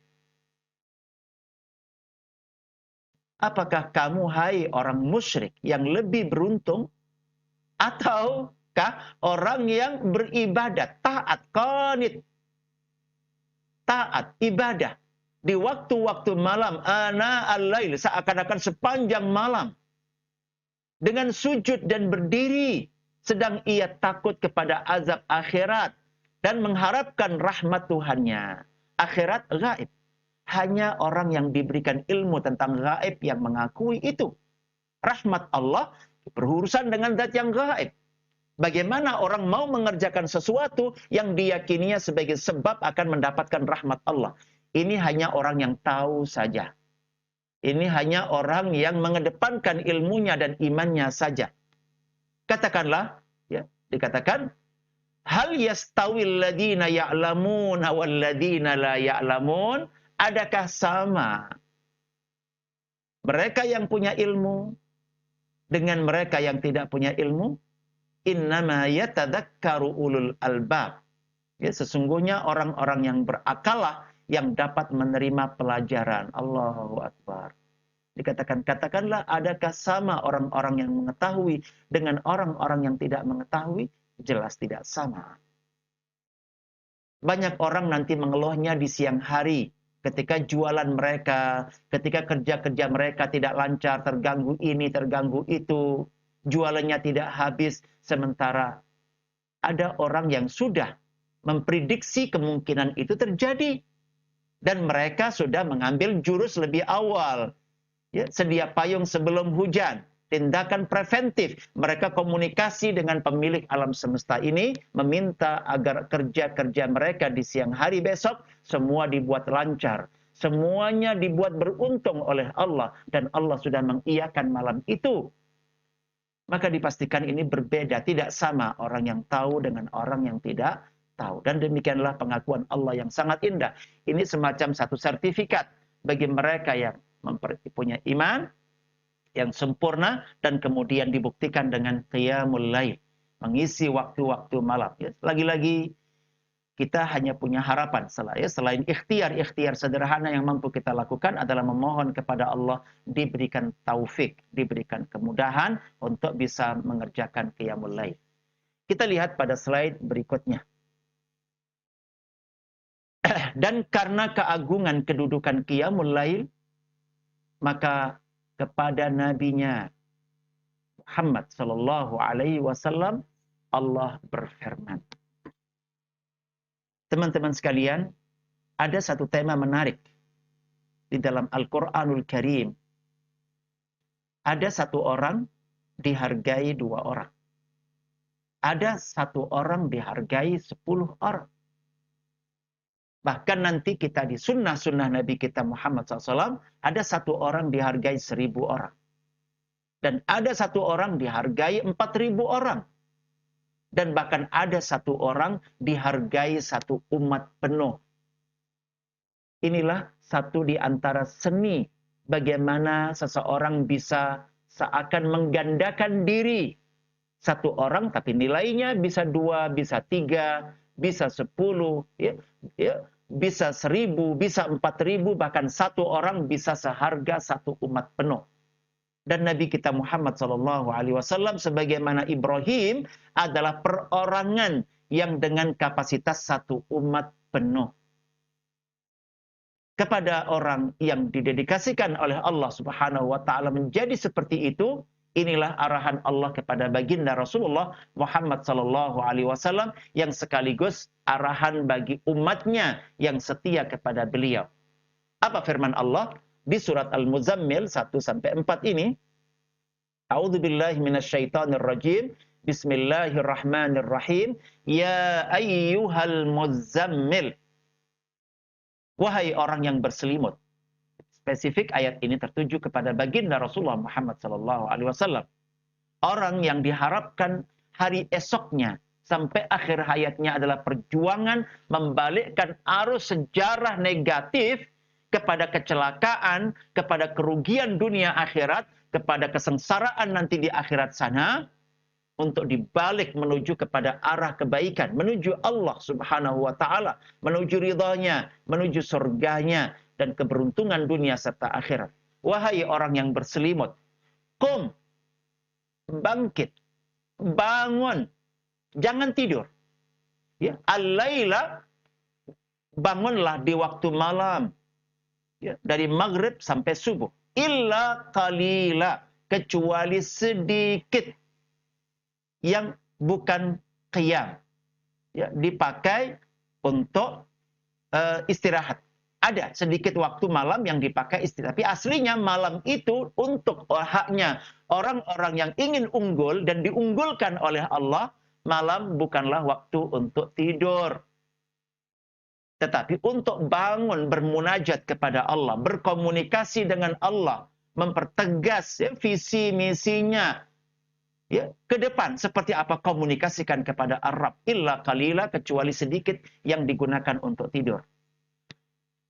Apakah kamu, hai orang musyrik, yang lebih beruntung, ataukah orang yang beribadat, taat, qanit, taat, ibadah di waktu-waktu malam, ana al-lail, seakan-akan sepanjang malam, dengan sujud dan berdiri, sedang ia takut kepada azab akhirat dan mengharapkan rahmat Tuhannya. Akhirat gaib. Hanya orang yang diberikan ilmu tentang gaib yang mengakui itu. Rahmat Allah berurusan dengan zat yang gaib. Bagaimana orang mau mengerjakan sesuatu yang diyakininya sebagai sebab akan mendapatkan rahmat Allah? Ini hanya orang yang tahu saja. Ini hanya orang yang mengedepankan ilmunya dan imannya saja. Katakanlah, ya, dikatakan, hal yastawil ladina ya'lamuna wal ladina la ya'lamun? Adakah sama mereka yang punya ilmu dengan mereka yang tidak punya ilmu? Innama yatadzakkaru ulul albab. Ya, sesungguhnya orang-orang yang berakalah yang dapat menerima pelajaran. Allahu Akbar. Dikatakan, katakanlah, adakah sama orang-orang yang mengetahui dengan orang-orang yang tidak mengetahui? Jelas tidak sama. Banyak orang nanti mengeluhnya di siang hari, ketika jualan mereka, ketika kerja-kerja mereka tidak lancar, terganggu ini, terganggu itu. jualannya tidak habis, sementara ada orang yang sudah memprediksi kemungkinan itu terjadi. Dan mereka sudah mengambil jurus lebih awal. Ya, sedia payung sebelum hujan. Tindakan preventif. Mereka komunikasi dengan pemilik alam semesta ini, meminta agar kerja-kerja mereka di siang hari besok semua dibuat lancar. Semuanya dibuat beruntung oleh Allah. Dan Allah sudah mengiyakan malam itu. Maka dipastikan ini berbeda. Tidak sama orang yang tahu dengan orang yang tidak tahu. Dan demikianlah pengakuan Allah yang sangat indah. Ini semacam satu sertifikat bagi mereka yang punya iman yang sempurna dan kemudian dibuktikan dengan qiyamul lail, mengisi waktu-waktu malam. Lagi-lagi kita hanya punya harapan selain ikhtiar sederhana yang mampu kita lakukan adalah memohon kepada Allah diberikan taufik, diberikan kemudahan untuk bisa mengerjakan qiyamul lail. Kita lihat pada slide berikutnya. Dan karena keagungan kedudukan qiyamul lail, maka kepada nabinya Muhammad sallallahu alaihi wasallam Allah berfirman. Teman-teman sekalian, ada satu tema menarik di dalam Al-Qur'anul Karim. Ada satu orang dihargai 2 orang. Ada satu orang dihargai 10 orang. Bahkan nanti kita di sunnah-sunnah Nabi kita Muhammad SAW, ada satu orang dihargai 1000 orang. Dan ada satu orang dihargai 4000 orang. Dan bahkan ada satu orang dihargai satu umat penuh. Inilah satu di antara seni bagaimana seseorang bisa seakan menggandakan diri. Satu orang tapi nilainya bisa 2, bisa 3, bisa 10, bisa 1000, bisa 4000, bahkan satu orang bisa seharga satu umat penuh. Dan Nabi kita Muhammad SAW sebagaimana Ibrahim adalah perorangan yang dengan kapasitas satu umat penuh. Kepada orang yang didedikasikan oleh Allah Subhanahu wa taala menjadi seperti itu, inilah arahan Allah kepada baginda Rasulullah Muhammad SAW yang sekaligus arahan bagi umatnya yang setia kepada beliau. Apa firman Allah di surat Al-Muzammil 1-4 ini? A'udzubillahi minasyaitonirrajim. Bismillahirrahmanirrahim. Ya ayyuhal muzammil. Wahai orang yang berselimut. Spesifik ayat ini tertuju kepada baginda Rasulullah Muhammad SAW. Orang yang diharapkan hari esoknya sampai akhir hayatnya adalah perjuangan membalikkan arus sejarah negatif kepada kecelakaan, kepada kerugian dunia akhirat, kepada kesengsaraan nanti di akhirat sana, untuk dibalik menuju kepada arah kebaikan, menuju Allah Subhanahu wa taala, menuju ridhanya, menuju surganya dan keberuntungan dunia serta akhirat. Wahai orang yang berselimut, qum, bangkit, bangun, jangan tidur. Ya, al-laila, bangunlah di waktu malam. Ya, dari maghrib sampai subuh. Illa qalila, kecuali sedikit yang bukan qiyam. Ya, dipakai untuk istirahat. Ada sedikit waktu malam yang dipakai istirahat. Tapi aslinya malam itu untuk haknya orang-orang yang ingin unggul dan diunggulkan oleh Allah. Malam bukanlah waktu untuk tidur. Tetapi untuk bangun bermunajat kepada Allah, berkomunikasi dengan Allah, mempertegas visi misinya ke depan seperti apa komunikasikan kepada Ar-Rabb. Illa qalila, kecuali sedikit yang digunakan untuk tidur.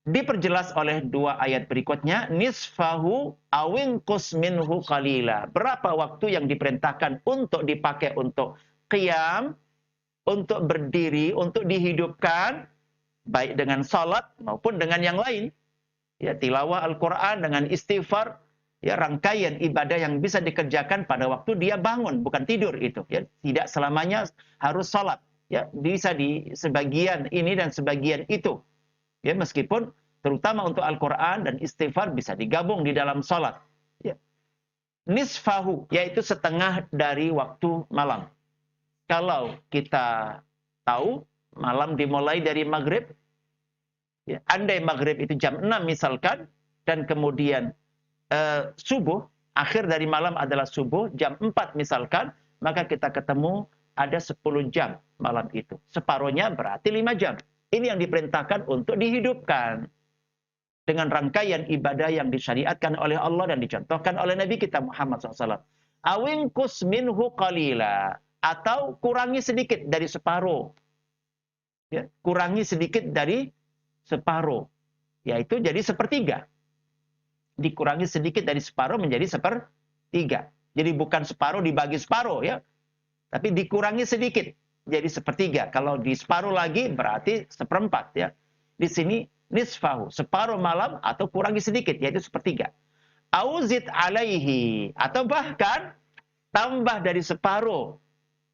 Diperjelas oleh 2 ayat berikutnya, nisfahu awinqus minhu qalila. Berapa waktu yang diperintahkan untuk dipakai untuk qiyam, untuk berdiri, untuk dihidupkan, baik dengan salat maupun dengan yang lain. Ya, tilawah Al-Quran dengan istighfar, ya, rangkaian ibadah yang bisa dikerjakan pada waktu dia bangun, bukan tidur itu. Ya, tidak selamanya harus salat. Ya, bisa di sebagian ini dan sebagian itu. Ya, meskipun terutama untuk Al-Quran dan istighfar bisa digabung di dalam salat. Ya. nisfahu, yaitu setengah dari waktu malam. Kalau kita tahu malam dimulai dari maghrib, ya, andai maghrib itu jam 6 misalkan, dan kemudian subuh, akhir dari malam adalah subuh, jam 4 misalkan, maka kita ketemu ada 10 jam malam itu. Separuhnya berarti 5 jam. Ini yang diperintahkan untuk dihidupkan dengan rangkaian ibadah yang disyariatkan oleh Allah dan dicontohkan oleh Nabi kita Muhammad SAW. Awingkus minhu qalila, atau kurangi sedikit dari separuh. Ya, kurangi sedikit dari separuh, yaitu jadi sepertiga. Dikurangi sedikit dari separuh menjadi sepertiga. Jadi bukan separuh dibagi separuh, ya, tapi dikurangi sedikit jadi sepertiga. Kalau di separuh lagi berarti seperempat, ya. Di sini nisfahu, separuh malam atau kurangi sedikit, yaitu sepertiga. Auzid alaihi, atau bahkan tambah dari separuh,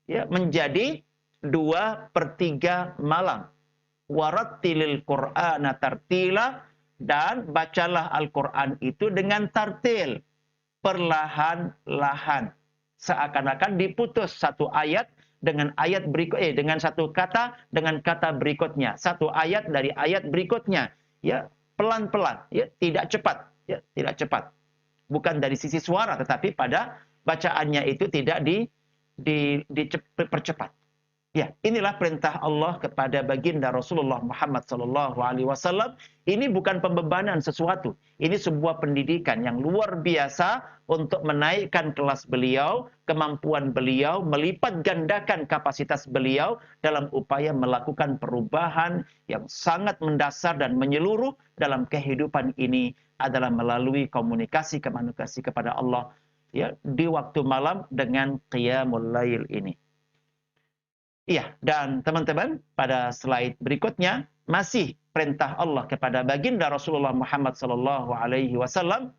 ya, menjadi 2/3 malam. Warattilil Qur'ana tartila, dan bacalah Al-Quran itu dengan tartil, perlahan-lahan. Seakan-akan diputus satu ayat dengan ayat dengan satu kata dengan kata berikutnya, satu ayat dari ayat berikutnya, ya, pelan-pelan, ya, tidak cepat, ya, tidak cepat. Bukan dari sisi suara, tetapi pada bacaannya itu tidak dipercepat. Ya, inilah perintah Allah kepada baginda Rasulullah Muhammad SAW. Ini bukan pembebanan sesuatu. Ini sebuah pendidikan yang luar biasa untuk menaikkan kelas beliau, kemampuan beliau, melipat gandakan kapasitas beliau dalam upaya melakukan perubahan yang sangat mendasar dan menyeluruh dalam kehidupan ini adalah melalui komunikasi kepada Allah, ya, di waktu malam dengan qiyamul lail ini. Iya, dan teman-teman, pada slide berikutnya masih perintah Allah kepada baginda Rasulullah Muhammad SAW,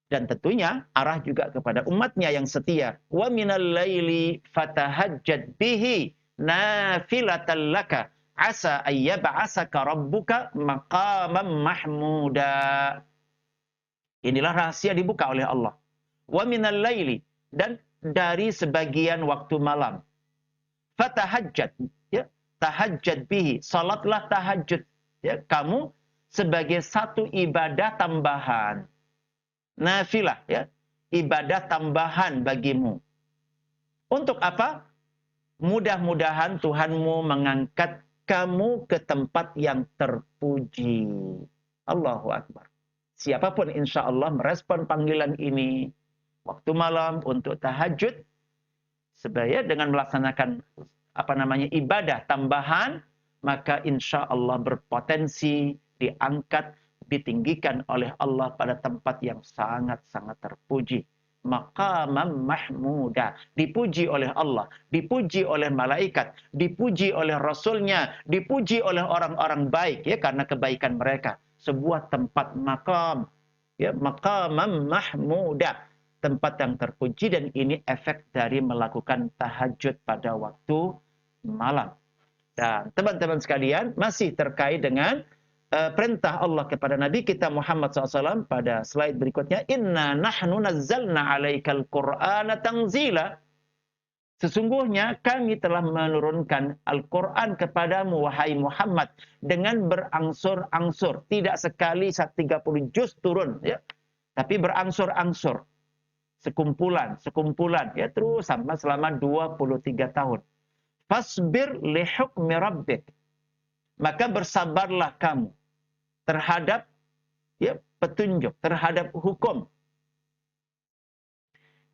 dan tentunya arah juga kepada umatnya yang setia. Wa minal laili fatahajjad bihi nafilatan laka asa ayyab'asaka rabbuka maqaman mahmuda. Inilah rahasia dibuka oleh Allah. Wa minal laili, dan dari sebagian waktu malam. Fatahajjad, ya, tahajjad bihi, salatlah tahajud, ya, kamu sebagai satu ibadah tambahan, nafilah, ya, ibadah tambahan bagimu. Untuk apa? Mudah-mudahan Tuhanmu mengangkat kamu ke tempat yang terpuji. Allahu Akbar. Siapapun insya Allah merespon panggilan ini waktu malam untuk tahajud, sebaya dengan melaksanakan ibadah tambahan, maka insya Allah berpotensi diangkat, ditinggikan oleh Allah pada tempat yang sangat-sangat terpuji. Maqamam mahmuda, dipuji oleh Allah, dipuji oleh malaikat, dipuji oleh Rasulnya, dipuji oleh orang-orang baik, ya, karena kebaikan mereka. Sebuah tempat maqam, ya, maqamam mahmuda, tempat yang terpuji, dan ini efek dari melakukan tahajud pada waktu malam. Dan teman-teman sekalian, masih terkait dengan perintah Allah kepada Nabi kita Muhammad SAW pada slide berikutnya, inna nahnu nazzalna alaikal Qur'ana tanzila. Sesungguhnya kami telah menurunkan Al-Quran kepadamu, wahai Muhammad, dengan berangsur-angsur. Tidak sekali 30 juz turun, ya, tapi berangsur-angsur. Sekumpulan, ya, terus sampai selama 23 tahun. Fasbir li hukmi rabbik. Maka bersabarlah kamu terhadap, ya, petunjuk, terhadap hukum,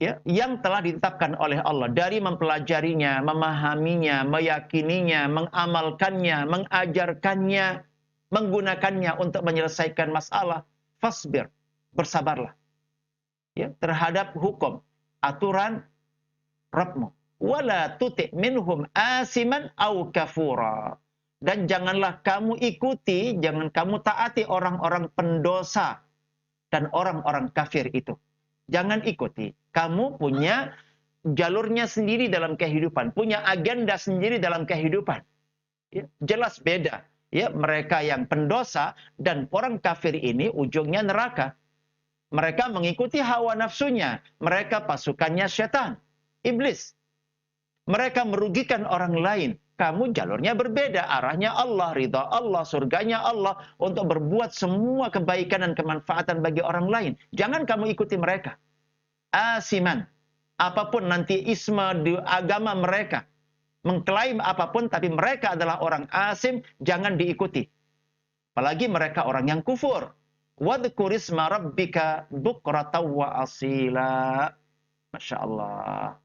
ya, yang telah ditetapkan oleh Allah, dari mempelajarinya, memahaminya, meyakininya, mengamalkannya, mengajarkannya, menggunakannya untuk menyelesaikan masalah. Fasbir, bersabarlah, ya, terhadap hukum, aturan Rabbmu. Wala tuti' minhum asiman au kafura. Dan janganlah kamu ikuti, jangan kamu taati orang-orang pendosa dan orang-orang kafir itu. Jangan ikuti. Kamu punya jalurnya sendiri dalam kehidupan, punya agenda sendiri dalam kehidupan. Ya, jelas beda. Ya, mereka yang pendosa dan orang kafir ini ujungnya neraka. Mereka mengikuti hawa nafsunya. Mereka pasukannya setan, iblis. Mereka merugikan orang lain. Kamu jalurnya berbeda. Arahnya Allah, ridha Allah, surganya Allah. Untuk berbuat semua kebaikan dan kemanfaatan bagi orang lain. Jangan kamu ikuti mereka. Asiman. Apapun nanti isma di agama mereka. Mengklaim apapun, tapi mereka adalah orang asim. Jangan diikuti. Apalagi mereka orang yang kufur. Wadhkurisma rabbika bukratan wa asila. Masya Allah.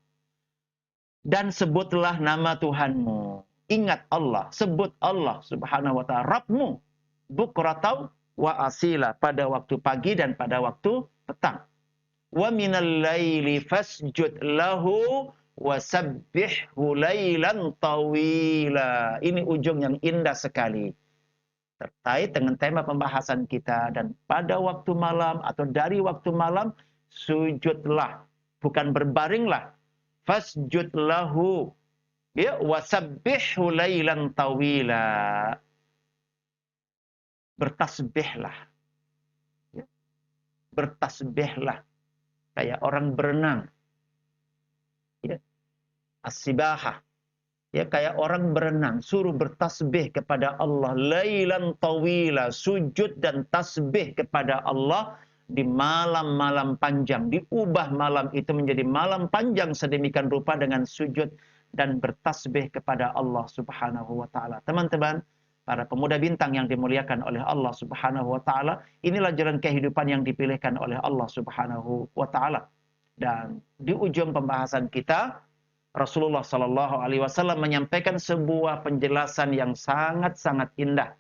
Dan sebutlah nama Tuhanmu. Ingat Allah. Sebut Allah subhanahu wa ta'ala. Rabbmu. Bukratan wa asila. Pada waktu pagi dan pada waktu petang. Wa minal laili fasjud lahu wa sabbihhu lailan tawila. Ini ujung yang indah sekali. Terkait dengan tema pembahasan kita, dan pada waktu malam atau dari waktu malam sujudlah, bukan berbaringlah. Fasjud lahu, ya, wasabbihhu lailan tawila. Bertasbihlah, ya. Bertasbihlah kayak orang berenang, ya. As-sibahah. Ya, kayak orang berenang, suruh bertasbih kepada Allah. Lailan tawila, sujud dan tasbih kepada Allah di malam-malam panjang. Diubah malam itu menjadi malam panjang sedemikian rupa dengan sujud dan bertasbih kepada Allah subhanahu wa ta'ala. Teman-teman, para pemuda bintang yang dimuliakan oleh Allah subhanahu wa ta'ala, inilah jalan kehidupan yang dipilihkan oleh Allah subhanahu wa ta'ala. Dan di ujung pembahasan kita, Rasulullah Shallallahu Alaihi Wasallam menyampaikan sebuah penjelasan yang sangat-sangat indah.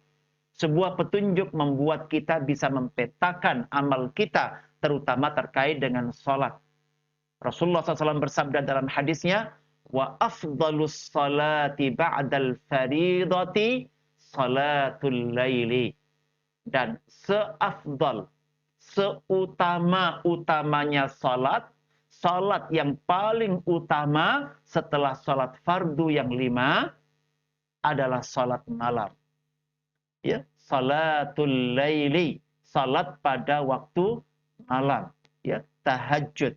Sebuah petunjuk membuat kita bisa mempetakan amal kita, terutama terkait dengan sholat. Rasulullah SAW bersabda dalam hadisnya, wa afdalus salati ba'dal faridati salatul laili. Dan seafdal, seutama-utamanya salat, salat yang paling utama setelah salat fardu yang 5 adalah salat malam. Ya, salatul laili, salat pada waktu malam, ya, tahajud.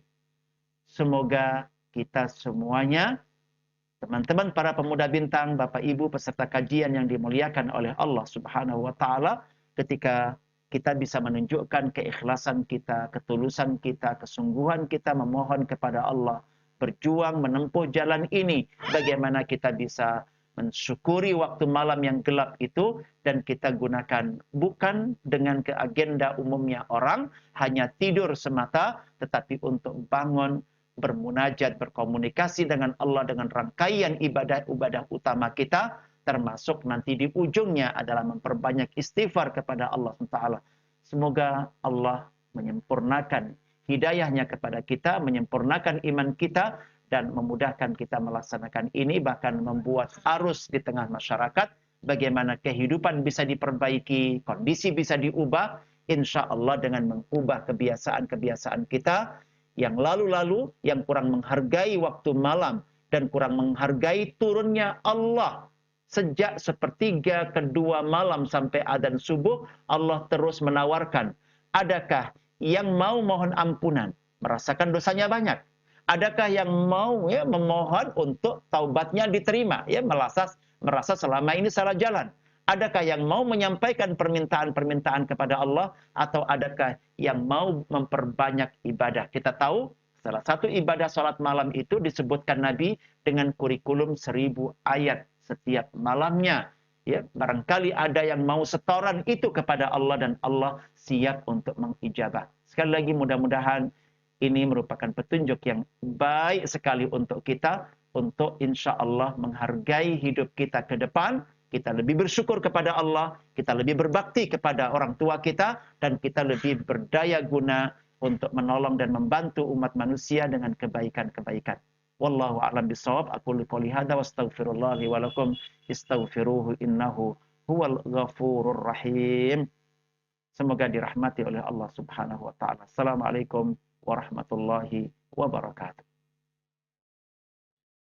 Semoga kita semuanya, teman-teman para pemuda bintang, Bapak Ibu peserta kajian yang dimuliakan oleh Allah Subhanahu wa taala, ketika kita bisa menunjukkan keikhlasan kita, ketulusan kita, kesungguhan kita memohon kepada Allah, berjuang menempuh jalan ini. Bagaimana kita bisa mensyukuri waktu malam yang gelap itu, dan kita gunakan bukan dengan ke agenda umumnya orang, hanya tidur semata, tetapi untuk bangun, bermunajat, berkomunikasi dengan Allah dengan rangkaian ibadah-ibadah utama kita, termasuk nanti di ujungnya adalah memperbanyak istighfar kepada Allah SWT. Semoga Allah menyempurnakan hidayahnya kepada kita, menyempurnakan iman kita, dan memudahkan kita melaksanakan ini, bahkan membuat arus di tengah masyarakat, bagaimana kehidupan bisa diperbaiki, kondisi bisa diubah, insya Allah dengan mengubah kebiasaan-kebiasaan kita, yang lalu-lalu, yang kurang menghargai waktu malam, dan kurang menghargai turunnya Allah. Sejak sepertiga kedua malam sampai adzan subuh, Allah terus menawarkan, adakah yang mau mohon ampunan, merasakan dosanya banyak? Adakah yang mau memohon untuk taubatnya diterima, merasa selama ini salah jalan? Adakah yang mau menyampaikan permintaan-permintaan kepada Allah, atau adakah yang mau memperbanyak ibadah? Kita tahu salah satu ibadah salat malam itu disebutkan Nabi dengan kurikulum 1000 ayat setiap malamnya. Ya, barangkali ada yang mau setoran itu kepada Allah, dan Allah siap untuk mengijabah. Sekali lagi, mudah-mudahan ini merupakan petunjuk yang baik sekali untuk kita, untuk insya Allah menghargai hidup kita ke depan. Kita lebih bersyukur kepada Allah, kita lebih berbakti kepada orang tua kita, dan kita lebih berdaya guna untuk menolong dan membantu umat manusia dengan kebaikan-kebaikan. Wallahu a'lam bishawab. Aku qouli hadza wa astaghfirullah li wa lakum, istaghfiruhu innahu huwal ghafurur rahim. Semoga dirahmati oleh Allah Subhanahu wa taala. Assalamualaikum warahmatullahi wabarakatuh.